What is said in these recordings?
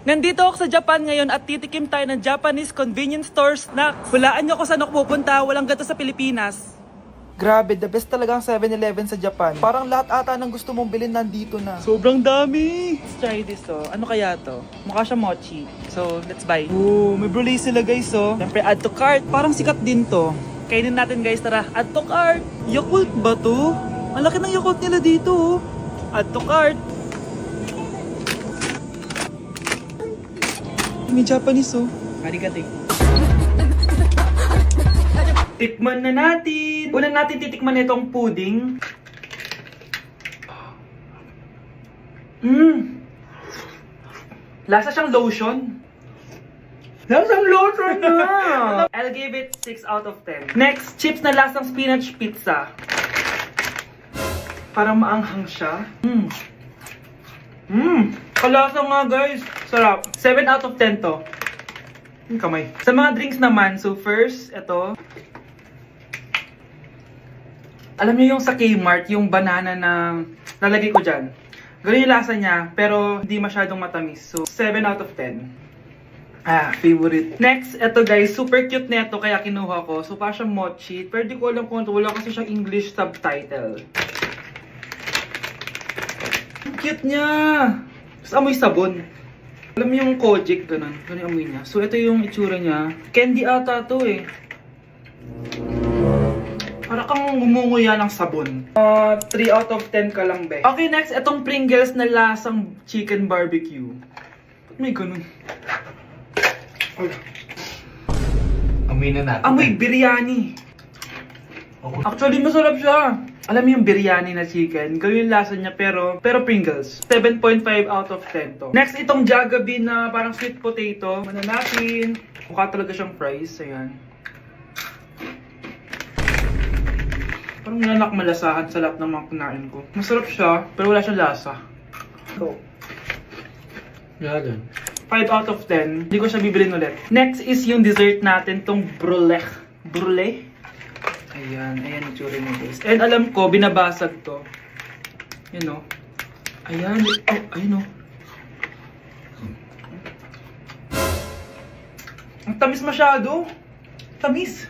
Nandito ako sa Japan ngayon at titikim tayo ng Japanese convenience store snacks. Hulaan nyo kung saan ako pupunta, walang ganito sa Pilipinas. Grabe, the best talaga ang 7-Eleven sa Japan. Parang lahat ata ng gusto mong bilhin nandito na. Sobrang dami! Let's try this Ano kaya to? Mukha siya mochi. So, let's buy. May brulee sila guys Siyempre, add to cart. Parang sikat din to. Kainin natin guys, tara. Add to cart. Yakult ba to? Ang laki ng Yakult nila dito Add to cart. May Japanese Arigato. Tikman na natin. Una natin titikman itong pudding. Lasa siyang lotion. Lasang lotion na! I'll give it 6 out of 10. Next, chips na lasang spinach pizza. Parang maanghang siya. Kalasa nga guys. Sarap. 7 out of 10 to. Kamay. Sa mga drinks naman, so first, ito. Alam niyo yung sa Kmart, yung banana na nalagay ko dyan. Ganun yung lasa niya, pero hindi masyadong matamis. So, 7 out of 10. Favorite. Next, ito guys, super cute na ito, kaya kinuha ko. So, parang siyang mochi. Pero di ko alam kung ito, wala kasi siyang English subtitle. Ang cute niya! Tapos amoy sabon. Alam mo yung Kojic, ganun. Ganun yung amoy niya. So, ito yung itsura niya. Candy ata to Para kang ngumunguya ng sabon. 3 out of 10 ka lang, be. Okay, next, itong Pringles na lasang chicken barbecue. Ba't may ganun? Amoy na natin. Amoy biryani. Actually, masarap siya. Alam mo yung biryani na chicken, ganun yung lasa niya pero Pringles. 7.5 out of 10 to. Next, itong Jollibee na parang sweet potato. Ano natin? Mukha talaga siyang fries. Ayan. Parang nanak malasahan sa lahat ng mga kinain ko. Masarap siya, pero wala siyang lasa. So, Yan. 5 out of 10. Hindi ko siya bibilin ulit. Next is yung dessert natin, tong brulee. Brulee? Ayan yung tsura niya guys. And alam ko, binabasag to. Ayan Ayan. Ayun Ang tamis masyado. Tamis.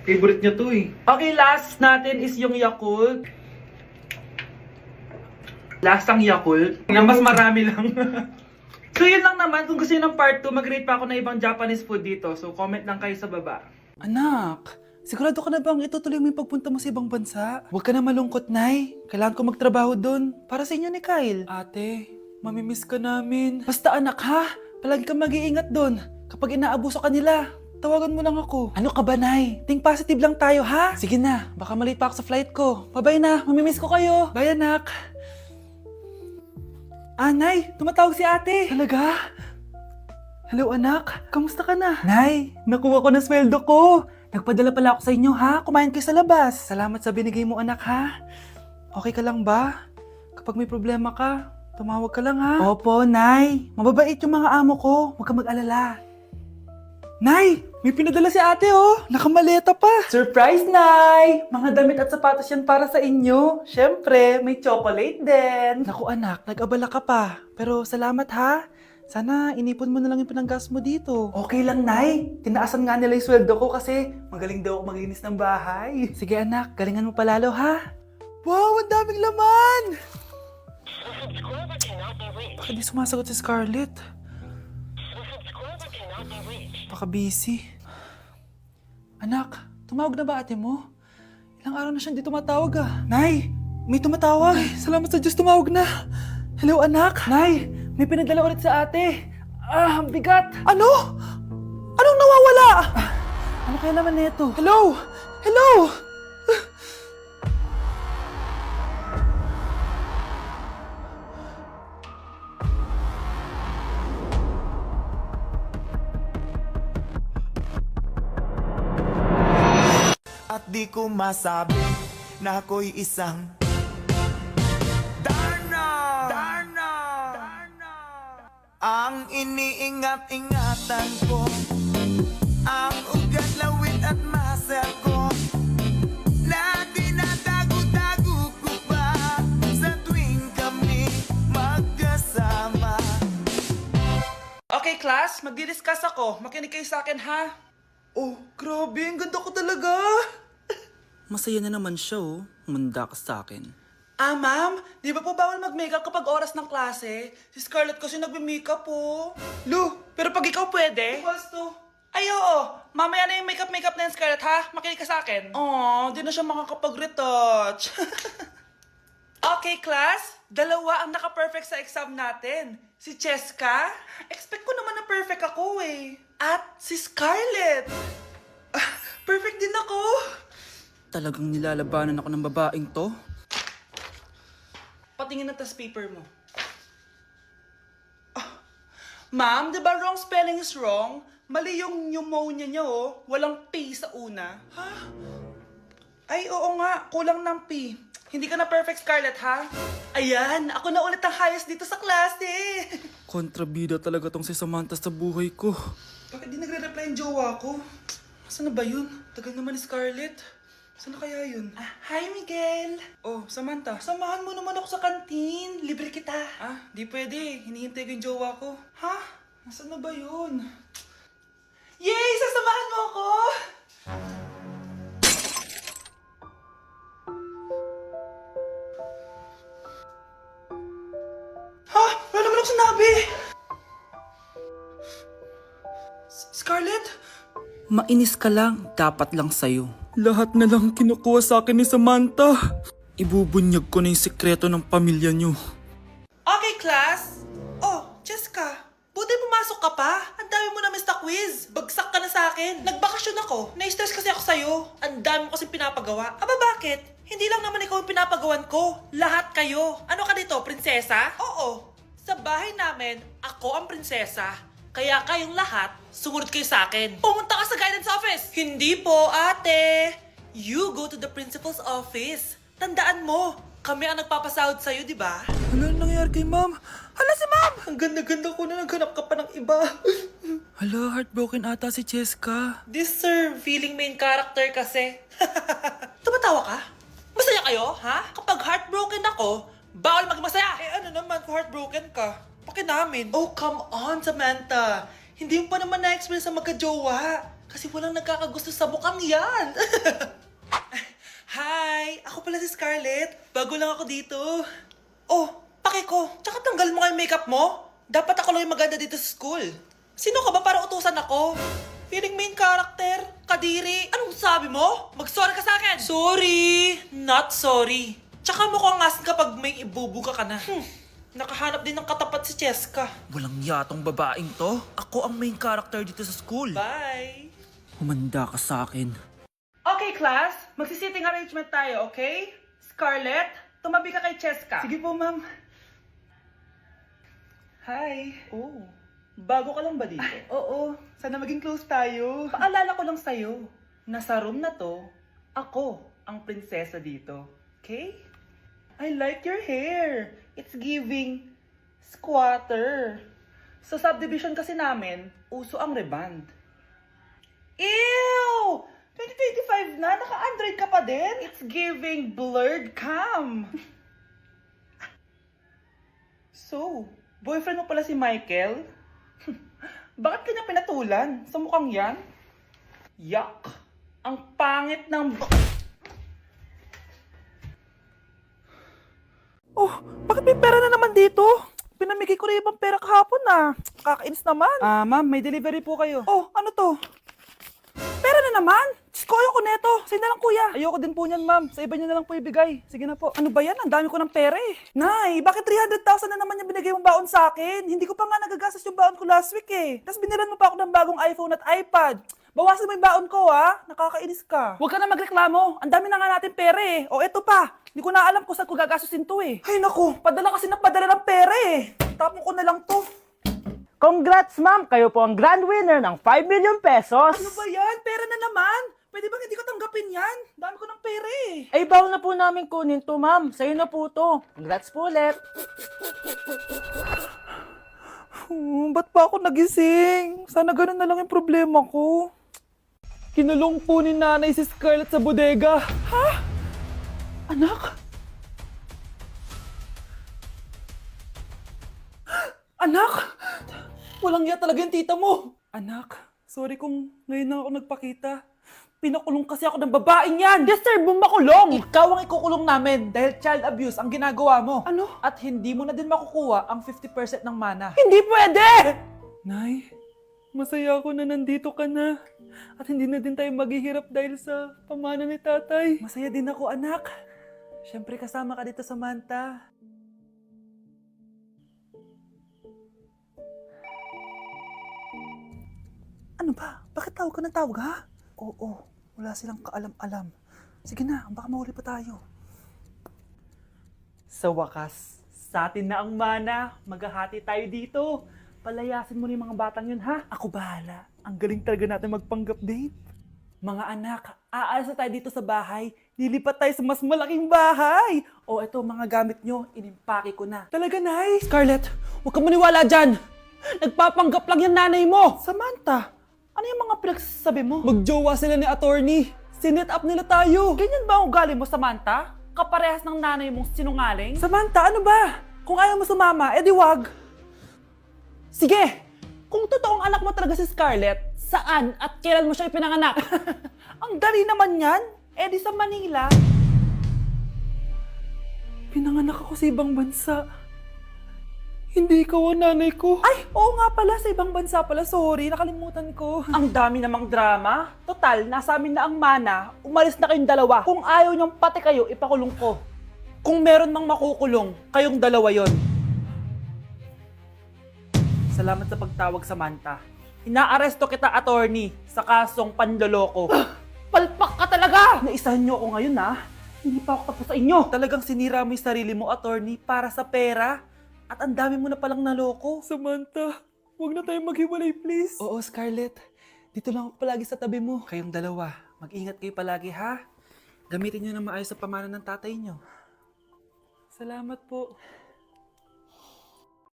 Favorite niya to Okay, last natin is yung Yakult. Lasang Yakult. Mas marami lang. So yun lang naman, kung gusto nyo ng part 2, mag-rate pa ako ng ibang Japanese food dito. So comment lang kayo sa baba. Anak, sigurado ka na bang itutuloy mo yung pagpunta mo sa ibang bansa? Huwag ka na malungkot, Nay. Kailangan ko magtrabaho doon. Para sa inyo ni Kyle. Ate, mamimiss ka namin. Basta anak ha, palagi kang mag-iingat doon. Kapag inaabuso ka nila, tawagan mo lang ako. Ano ka ba, Nay? Think positive lang tayo, ha? Sige na, baka malate pa ako sa flight ko. Bye-bye na, mamimiss ko kayo. Bye, anak. Nay, tumatawag si ate. Talaga? Hello, anak. Kamusta ka na? Nay, nakuha ko na sweldo ko. Nagpadala pala ako sa inyo, ha? Kumain kayo sa labas. Salamat sa binigay mo, anak, ha? Okay ka lang ba? Kapag may problema ka, tumawag ka lang, ha? Opo, Nay. Mababait yung mga amo ko. Huwag ka mag-alala. Nay, may pinadala si ate, Nakamaleta pa. Surprise, Nay! Mga damit at sapatos yan para sa inyo. Siyempre, may chocolate din. Naku, anak, nag-abala ka pa. Pero salamat, ha? Sana inipon mo na lang yung pinanggas mo dito. Okay lang, Nay. Tinaasan nga nila yung sweldo ko kasi magaling daw ako maglinis ng bahay. Sige, anak, galingan mo palalo, ha? Wow, ang daming laman! Bakit di sumasagot si Scarlett? Baka busy. Anak, tumawag na ba ate mo? Ilang araw na siyang di tumatawag Nay, may tumatawag. Ay, salamat sa Diyos, tumawag na. Hello anak. Nay, may pinadala ulit sa ate. Ang bigat. Ano? Anong nawawala? Ano kaya naman nito? Hello? Hello? At di ko masabi na ako'y isang Darna! Ang iniingat-ingatan ko, ang ugat, lawit at masal ko, na dinadago-dago ko pa sa tuwing kami class, magdi-discuss ako. Makinig kayo sa akin, ha? Oh, grabe, ang ganda ko talaga. Masaya na naman siya, oh. Manda ka sa akin. Ah, ma'am, di ba po bawal mag-makeup kapag oras ng klase? Si Scarlett kasi nagme-makeup po. Lu, pero pag ikaw pwede? Gusto. Ay, oo. Mamaya na yung makeup na yung Scarlett, ha? Makinig ka sa akin. Aw, di na siya makakapag-retouch. Okay, class. Dalawa ang naka-perfect sa exam natin. Si Cheska. Expect ko naman na perfect ako eh. At si Scarlett. Perfect din ako. Talagang nilalabanan ako ng babaeng to. Patingin na tas paper mo. Ma'am, di ba wrong spelling is wrong? Mali yung pneumonia niya, oh. Walang P sa una. Ha? Ay, oo nga. Kulang ng P. Hindi ka na perfect, Scarlett, ha? Ayan, ako na ulit ang highest dito sa klase. Kontrabida talaga tong si Samantha sa buhay ko. Bakit di nagre-reply yung jowa ko? Saan na ba yun? Tagal naman ni Scarlett. Saan na kaya yun? Hi, Miguel! Oh, Samantha, samahan mo naman ako sa kantin. Libre kita. Di pwede. Hinihintay ko yung jowa ko. Ha? Nasaan na ba yun? Yay! Sasamahan mo ako! Ha? Wala naman ako sinabi! Scarlett? Mainis ka lang, dapat lang sa'yo. Lahat na lang kinukuha sa akin ni Samantha. Ibubunyag ko na yung sikreto ng pamilya niyo. Okay, class. Oh, Cheska. Buti pumasok ka pa. Ang dami mo na miss na quiz. Bagsak ka na sa akin. Nagbakasyon ako. Na-stress kasi ako sa'yo. Ang dami mo kasi pinapagawa. Aba, bakit? Hindi lang naman ikaw ang pinapagawan ko. Lahat kayo. Ano ka dito, prinsesa? Oo. Sa bahay namin, ako ang prinsesa. Kaya kayong lahat, sumunod kayo sa akin. Pumunta ka sa guidance office. Hindi po, ate. You go to the principal's office. Tandaan mo, kami ang nagpapasahod sa'yo, di ba? Ano nangyayari kay ma'am? Hala si ma'am! Ang ganda-ganda ko na naghanap ka pa ng iba. Hala, heartbroken ata si Cheska. This sir, feeling main character kasi. Tumatawa ka? Masaya kayo, ha? Kapag heartbroken ako, bawal maging masaya. Ano naman kung heartbroken ka? Pakinamin. Oh, come on, Samantha. Hindi mo pa naman na-experience sa magka-jowa. Kasi walang nagkakagusto sa mukhang yan. Hi! Ako pala si Scarlett. Bago lang ako dito. Oh, pake ko. Tsaka tanggal mo nga yung makeup mo. Dapat ako lang yung maganda dito sa school. Sino ka ba para utusan ako? Feeling main character? Kadiri? Anong sabi mo? Mag-sorry ka sa akin! Sorry! Not sorry. Tsaka mukhang asin kapag may ibubuga ka na. Nakahanap din ng katapat si Cheska. Walang yatong babaeng to. Ako ang main character dito sa school. Bye! Humanda ka sa akin. Okay, class. Magsisitting arrangement tayo, okay? Scarlett, tumabi ka kay Cheska. Sige po, ma'am. Hi. Oh, bago ka lang ba dito? Oo. Sana maging close tayo. Paalala ko lang sa'yo, na sa room na to, ako ang prinsesa dito. Okay? I like your hair. It's giving squatter. Sa subdivision kasi namin, uso ang reband. Ew! 2025 na, naka-Android ka pa din? It's giving blurred cam. So, boyfriend mo pala si Michael? Bakit kanya pinatulan? Sa mukhang yan? Yuck! Ang pangit ng... Oh, bakit may pera na naman dito? Pinamigay ko na ibang pera kahapon na. Kakainis naman. Ma'am, may delivery po kayo. Oh, ano to? Pera na naman? Diyos ko, ayoko neto. Sa'yo na lang, kuya. Ayoko din po niyan, ma'am. Sa iba niyo na lang po ibigay. Sige na po. Ano ba yan? Ang dami ko ng pera eh. Nay, bakit 300,000 na naman yung binigay mong baon sa akin? Hindi ko pa nga nagagastos yung baon ko last week eh. Tapos binilan mo pa ako ng bagong iPhone at iPad. Bawasan mo yung baon ko ha. Nakakainis ka. Huwag ka na magreklamo. Ang dami na nga natin pera eh. O eto pa. Hindi ko na alam kung saan ko gagastusin to eh. Ay naku, padala kasi ng padala ng pera eh. Tapon ko na lang to. Congrats ma'am! Kayo po ang grand winner ng 5 million pesos! Ano ba yan? Pera na naman. Pwede bang hindi ko tanggapin yan? Dami ko ng pera eh. Ay, bawal na po namin kunin to ma'am. Sa'yo na po to. Congrats po ulit! Ba't pa ako nagising? Sana ganun na lang yung problema ko. Kinulong po ni nanay si Scarlett sa bodega. Ha? Anak? Anak? Walang iya talaga yung tita mo. Anak, sorry kung ngayon lang ako nagpakita. Pinakulong kasi ako ng babaeng yan. Deserve mo makulong. Ikaw ang ikukulong namin dahil child abuse ang ginagawa mo. Ano? At hindi mo na din makukuha ang 50% ng mana. Hindi pwede! Nay, masaya ako na nandito ka na. At hindi na din tayo maghihirap dahil sa pamana ni tatay. Masaya din ako, anak. Siyempre kasama ka dito sa Manta. Ano ba? Bakit tawag ka ng tawag, ha? Oo, wala silang kaalam-alam. Sige na, baka mahuli pa tayo. Sa wakas, sa atin na ang mana. Maghahati tayo dito. Palayasin mo na yung mga batang yun, ha? Ako bahala. Ang galing talaga natin magpanggap date. Mga anak, aalis na tayo dito sa bahay. Lilipat tayo sa mas malaking bahay. O eto, mga gamit nyo, inimpake ko na. Talaga, Nay? Scarlett, huwag kang maniwala dyan. Nagpapanggap lang yung nanay mo. Samantha, ano yung mga pinagsasabi mo? Magjowa sila ni attorney. Sinet up nila tayo. Ganyan ba ang ugali mo, Samantha? Kaparehas ng nanay mong sinungaling? Samantha, ano ba? Kung ayaw mo sumama, edi wag. Sige! Kung totoong anak mo talaga si Scarlett, saan at kailan mo siya ipinanganak? Ang dali naman yan. Edi sa Manila. Pinanganak ako sa ibang bansa. Hindi ikaw ang nanay ko. Ay, oo nga pala, sa ibang bansa pala. Sorry, nakalimutan ko. Ang dami namang drama. Total, nasa amin na ang mana. Umalis na kayong dalawa. Kung ayaw niyong pati kayo, ipakulong ko. Kung meron mang makukulong, kayong dalawa yon. Salamat sa pagtawag, Samantha. Inaaresto kita, attorney, sa kasong panloloko. Palpak ka talaga! Naisahan niyo ako ngayon, ha? Hindi pa ako tapos sa inyo. Talagang sinira mo yung sarili mo, attorney, para sa pera. At ang dami mo na palang naloko. Samantha, huwag na tayong maghiwalay, please. Oo, Scarlett. Dito lang ako palagi sa tabi mo. Kayong dalawa, mag-ingat kayo palagi, ha? Gamitin niyo na maayos sa pamana ng tatay niyo. Salamat po.